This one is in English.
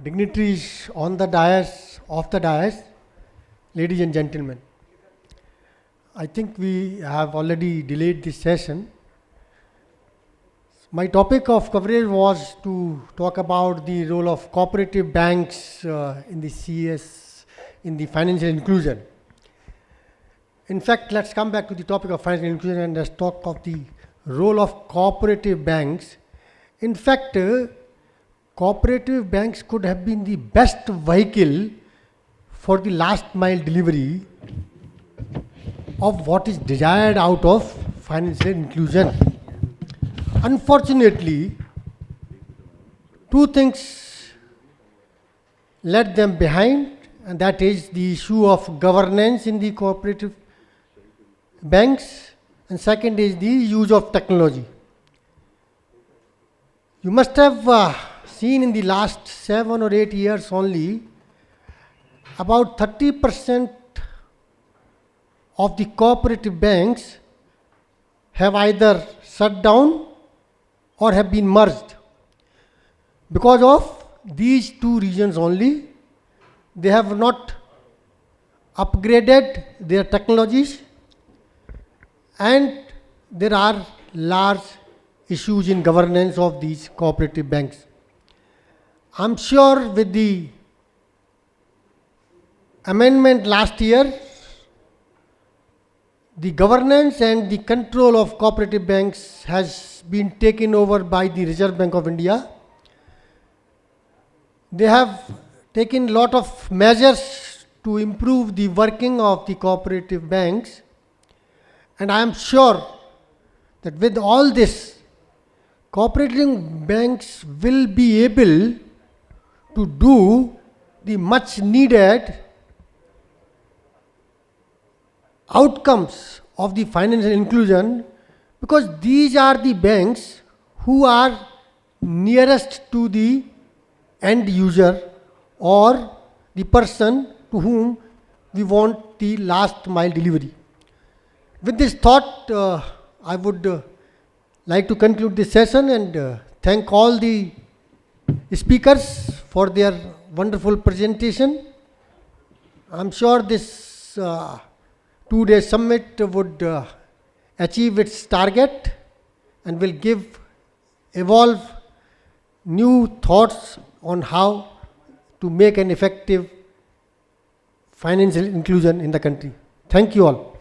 dignitaries on the dais, off the dais, ladies and gentlemen. I think we have already delayed this session. My topic of coverage was to talk about the role of cooperative banks in the CS, in the financial inclusion. In fact, let's come back to the topic of financial inclusion and let's talk of the role of cooperative banks. In fact, cooperative banks could have been the best vehicle for the last mile delivery of what is desired out of financial inclusion. Unfortunately, two things led them behind, and that is the issue of governance in the cooperative banks, and second is the use of technology. You must have seen in the last 7 or 8 years only, about 30% of the cooperative banks have either shut down or have been merged. Because of these two reasons only, they have not upgraded their technologies, and there are large issues in governance of these cooperative banks. I'm sure with the amendment last year, the governance and the control of cooperative banks has been taken over by the Reserve Bank of India. They have taken a lot of measures to improve the working of the cooperative banks, and I am sure that with all this, cooperative banks will be able to do the much needed outcomes of the financial inclusion, because these are the banks who are nearest to the end user or the person to whom we want the last mile delivery. With this thought, I would like to conclude this session and thank all the speakers for their wonderful presentation. I'm sure this 2-day summit would achieve its target and will evolve new thoughts on how to make an effective financial inclusion in the country. Thank you all.